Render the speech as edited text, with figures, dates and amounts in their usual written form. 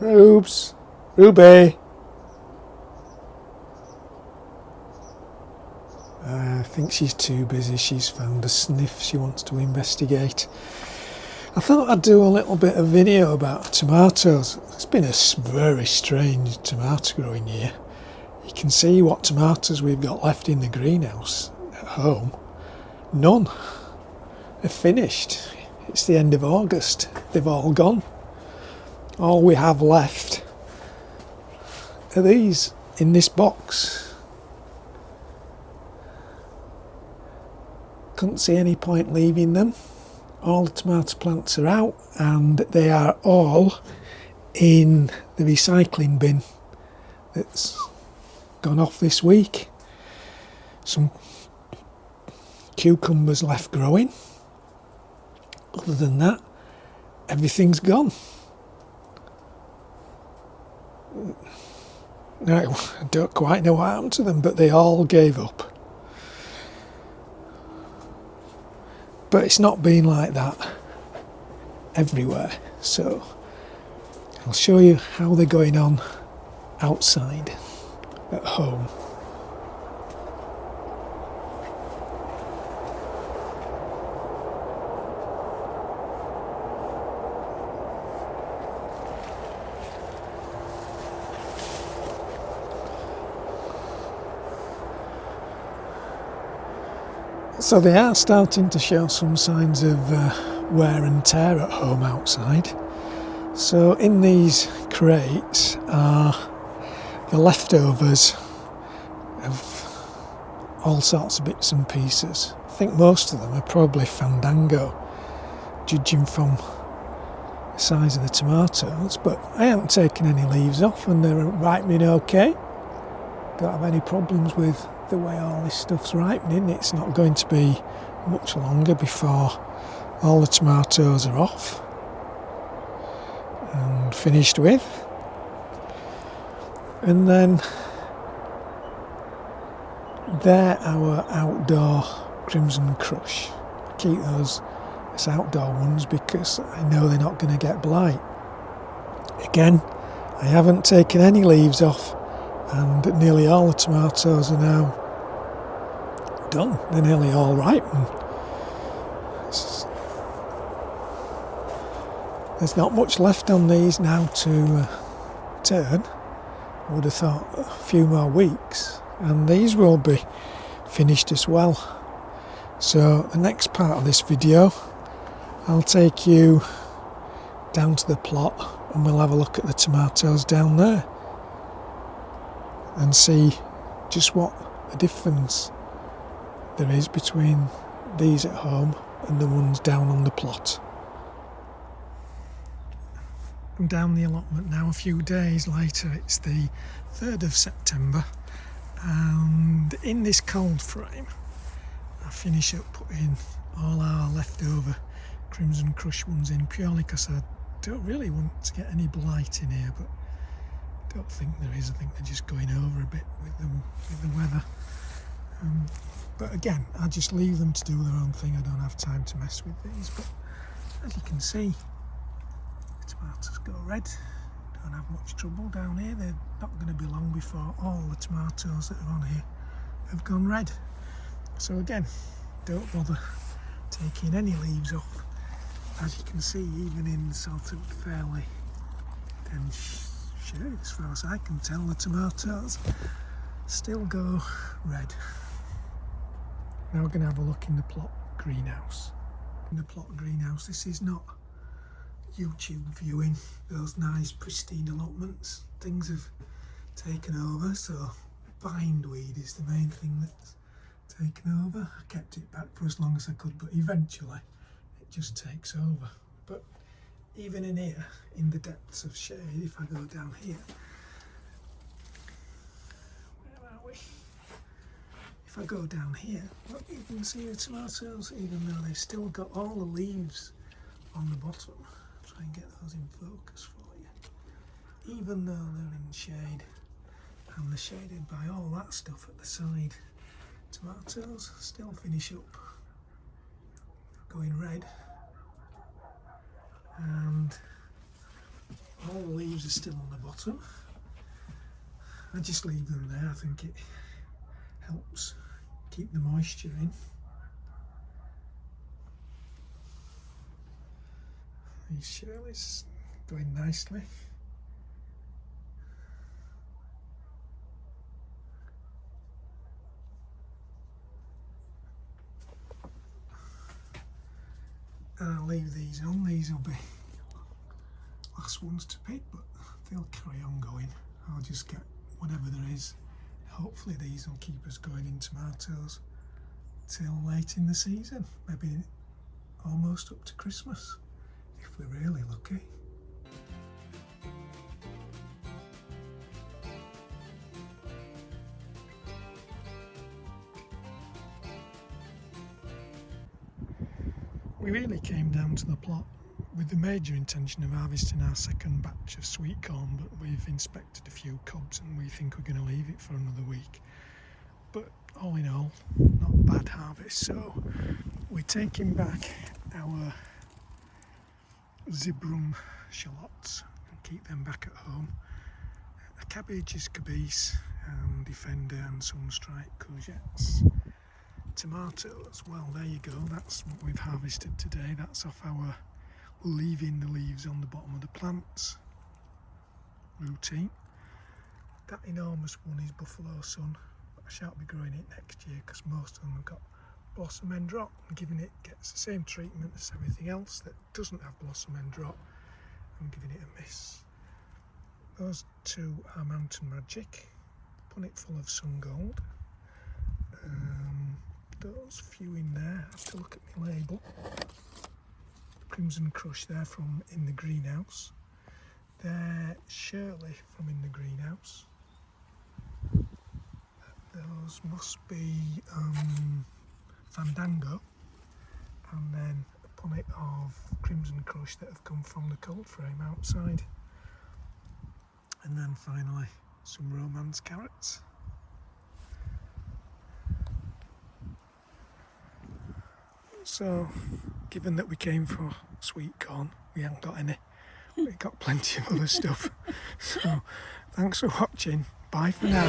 Rubes, Ruby. I think she's too busy. She's found a sniff she wants to investigate. I thought I'd do a little bit of video about tomatoes. It's been a very strange tomato growing year. You can see what tomatoes we've got left in the greenhouse at home. None. They're finished. It's the end of August. They've all gone. All we have left are these in this box. Couldn't see any point leaving them. All the tomato plants are out and they are all in the recycling bin that's gone off this week. Some cucumbers left growing. Other than that, everything's gone. Now, I don't quite know what happened to them, but they all gave up. But it's not been like that everywhere, so I'll show you how they're going on outside at home. So they are starting to show some signs of wear and tear at home outside. So in these crates are the leftovers of all sorts of bits and pieces. I think most of them are probably Fandango, judging from the size of the tomatoes, but I haven't taken any leaves off and they're ripening okay. Don't have any problems with the way all this stuff's ripening. It's not going to be much longer before all the tomatoes are off and finished with. And then they're our outdoor Crimson Crush. I keep those as outdoor ones because I know they're not going to get blight. Again, I haven't taken any leaves off and nearly all the tomatoes are now done. They're nearly all ripened. There's not much left on these now to turn. I would have thought a few more weeks and these will be finished as well. So the next part of this video I'll take you down to the plot and we'll have a look at the tomatoes down there and see just what a difference there is between these at home and the ones down on the plot. I'm down the allotment now a few days later. It's the 3rd of September and in this cold frame I finish up putting all our leftover Crimson Crush ones in purely because I don't really want to get any blight in here, but I don't think there is. I think they're just going over a bit with the weather. But again, I just leave them to do their own thing. I don't have time to mess with these. But as you can see, the tomatoes go red. Don't have much trouble down here. They're not going to be long before all the tomatoes that are on here have gone red. So again, don't bother taking any leaves off. As you can see, even in sort of fairly dense shade, as far as I can tell, the tomatoes still go red. Now we're going to have a look in the plot greenhouse. In the plot greenhouse, this is not YouTube viewing those nice pristine allotments. Things have taken over, so bindweed is the main thing that's taken over. I kept it back for as long as I could, but eventually it just takes over. But even in here, in the depths of shade, if I go down here, where are we? If I go down here, look, you can see the tomatoes, even though they've still got all the leaves on the bottom. I'll try and get those in focus for you. Even though they're in shade, and they're shaded by all that stuff at the side, tomatoes still finish up going red. And all the leaves are still on the bottom. I just leave them there, I think it helps keep the moisture in. These shirleys going nicely. And I'll leave these on. These will be last ones to pick, but they'll carry on going. I'll just get whatever there is. Hopefully these will keep us going in tomatoes till late in the season, maybe almost up to Christmas, if we're really lucky. We really came down to the plot with the major intention of harvesting our second batch of sweet corn, but we've inspected a few cobs and we think we're going to leave it for another week. But all in all, not a bad harvest, so we're taking back our Zibrum shallots and keep them back at home. A cabbage is cabeche, defender and some striped courgettes. Tomatoes, well there you go, that's what we've harvested today. That's off our leaving the leaves on the bottom of the plants routine. That enormous one is Buffalo Sun, but I shan't be growing it next year because most of them have got blossom end rot, and giving it gets the same treatment as everything else that doesn't have blossom end rot. I'm giving it a miss. Those two are Mountain Magic, punnet full of sun gold. Those few in there, I have to look at my label. Crimson Crush, they're from In the Greenhouse. They're Shirley from In the Greenhouse. Those must be Fandango, and then a punnet of Crimson Crush that have come from the cold frame outside. And then finally some Romance carrots. So, given that we came for sweet corn, we haven't got any. We've got plenty of other stuff. So, thanks for watching. Bye for now.